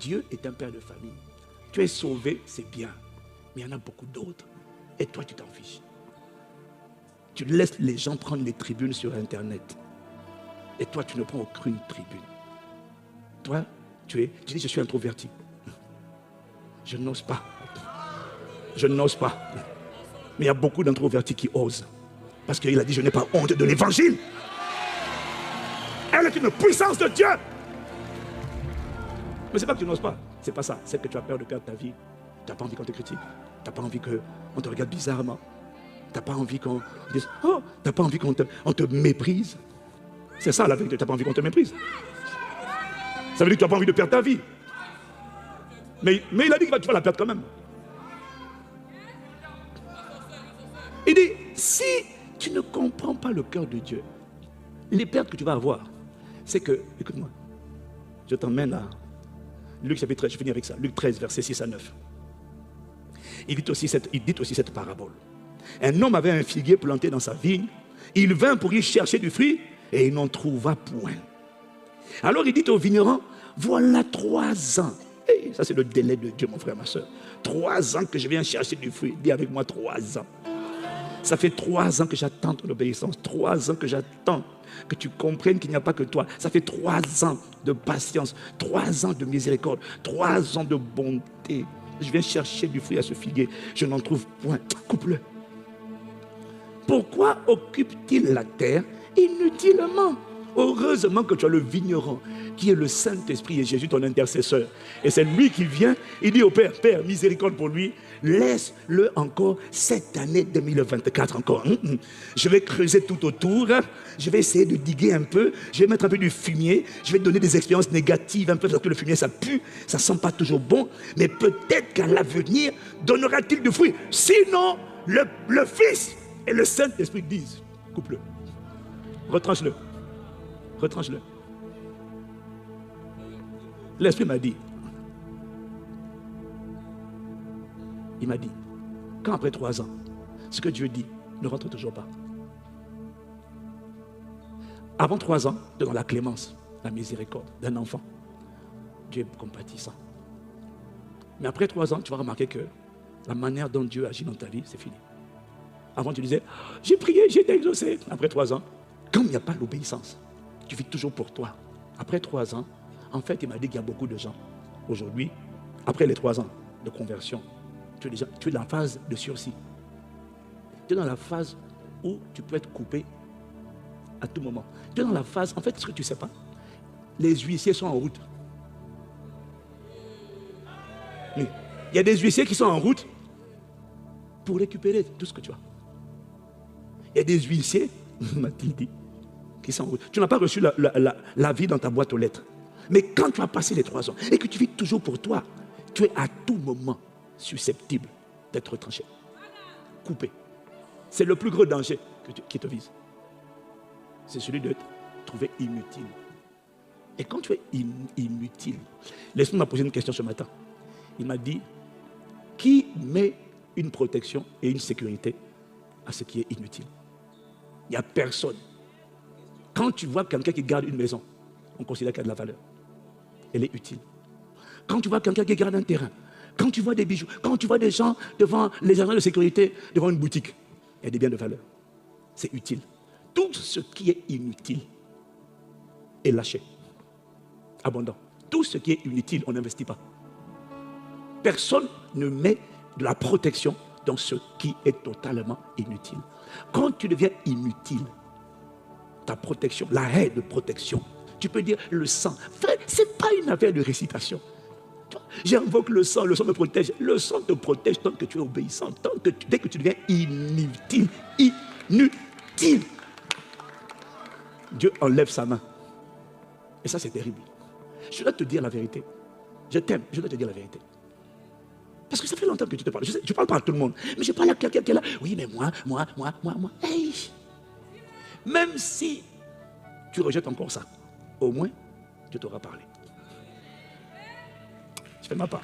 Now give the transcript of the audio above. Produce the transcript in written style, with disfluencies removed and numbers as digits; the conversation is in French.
Dieu est un père de famille. Tu es sauvé, c'est bien. Mais il y en a beaucoup d'autres. Et toi, tu t'en fiches. Tu laisses les gens prendre les tribunes sur Internet. Et toi, tu ne prends aucune tribune. Toi, tu dis, je suis introverti. Je n'ose pas. Je n'ose pas. Mais il y a beaucoup d'introvertis qui osent. Parce qu'il a dit, je n'ai pas honte de l'évangile. Elle est une puissance de Dieu. Mais ce n'est pas que tu n'oses pas. C'est pas ça. C'est que tu as peur de perdre ta vie. Tu n'as pas envie qu'on te critique. Tu n'as pas envie qu'on te regarde bizarrement. Tu n'as pas envie qu'on dise, oh, tu n'as pas envie qu'on te méprise. C'est ça la vérité. Tu n'as pas envie qu'on te méprise. Ça veut dire que tu n'as pas envie de perdre ta vie. Mais il a dit que tu vas la perdre quand même. Il dit, si tu ne comprends pas le cœur de Dieu, les pertes que tu vas avoir, c'est que, écoute-moi, je t'emmène à Luc chapitre 13, je finis avec ça, Luc 13, versets 6 à 9. Il dit aussi cette parabole. Un homme avait un figuier planté dans sa vigne, il vint pour y chercher du fruit et il n'en trouva point. Alors il dit au vigneron, voilà 3 ans. Hey, ça c'est le délai de Dieu, mon frère, ma soeur. 3 ans que je viens chercher du fruit. Dis avec moi 3 ans. Ça fait 3 ans que j'attends ton obéissance. 3 ans que j'attends que tu comprennes qu'il n'y a pas que toi. Ça fait 3 ans de patience. 3 ans de miséricorde. 3 ans de bonté. Je viens chercher du fruit à ce figuier. Je n'en trouve point. Coupe-le. Pourquoi occupe-t-il la terre inutilement? Heureusement que tu as le vigneron qui est le Saint-Esprit et Jésus ton intercesseur. Et c'est lui qui vient, il dit au Père, Père, miséricorde pour lui, laisse-le encore cette année 2024 encore. Je vais creuser tout autour, je vais essayer de diguer un peu, je vais mettre un peu du fumier, je vais donner des expériences négatives un peu parce que le fumier ça pue, ça sent pas toujours bon, mais peut-être qu'à l'avenir donnera-t-il du fruit. Sinon, le Fils et le Saint-Esprit disent, coupe-le, retranche-le. Retranche-le. L'Esprit m'a dit, il m'a dit, quand après 3 ans, ce que Dieu dit ne rentre toujours pas. Avant 3 ans, dans la clémence, la miséricorde d'un enfant, Dieu est compatissant. Mais après 3 ans, tu vas remarquer que la manière dont Dieu agit dans ta vie, c'est fini. Avant, tu disais, j'ai prié, j'ai été exaucé. Après 3 ans, quand il n'y a pas l'obéissance, tu vis toujours pour toi. Après 3 ans, en fait, il m'a dit qu'il y a beaucoup de gens. Aujourd'hui, après les 3 ans de conversion, tu es dans la phase de sursis. Tu es dans la phase où tu peux être coupé à tout moment. Tu es dans la phase, en fait, ce que tu ne sais pas, les huissiers sont en route. Oui. Il y a des huissiers qui sont en route pour récupérer tout ce que tu as. Il y a des huissiers, m'a-t-il dit, qui sont en route. Tu n'as pas reçu la vie dans ta boîte aux lettres. Mais quand tu as passé les 3 ans et que tu vis toujours pour toi, tu es à tout moment susceptible d'être retranché, coupé. C'est le plus gros danger qui te vise. C'est celui de te trouver inutile. Et quand tu es inutile, l'Esprit m'a posé une question ce matin. Il m'a dit, qui met une protection et une sécurité à ce qui est inutile? Il n'y a personne. Quand tu vois quelqu'un qui garde une maison, on considère qu'elle a de la valeur. Elle est utile. Quand tu vois quelqu'un qui garde un terrain, quand tu vois des bijoux, quand tu vois des gens devant les agents de sécurité, devant une boutique, il y a des biens de valeur. C'est utile. Tout ce qui est inutile est lâché. Abondant. Tout ce qui est inutile, on n'investit pas. Personne ne met de la protection dans ce qui est totalement inutile. Quand tu deviens inutile, ta protection, la haie de protection, tu peux dire le sang. Frère, ce n'est pas une affaire de récitation. J'invoque le sang me protège. Le sang te protège tant que tu es obéissant, dès que tu deviens inutile, inutile, Dieu enlève sa main. Et ça, c'est terrible. Je dois te dire la vérité. Je t'aime, je dois te dire la vérité. Parce que ça fait longtemps que tu te parles. Je ne parle pas à tout le monde. Mais je parle à quelqu'un qui est là. Oui, mais moi. Hey. Même si tu rejettes encore ça, au moins, Dieu t'aura parlé. Je fais ma part.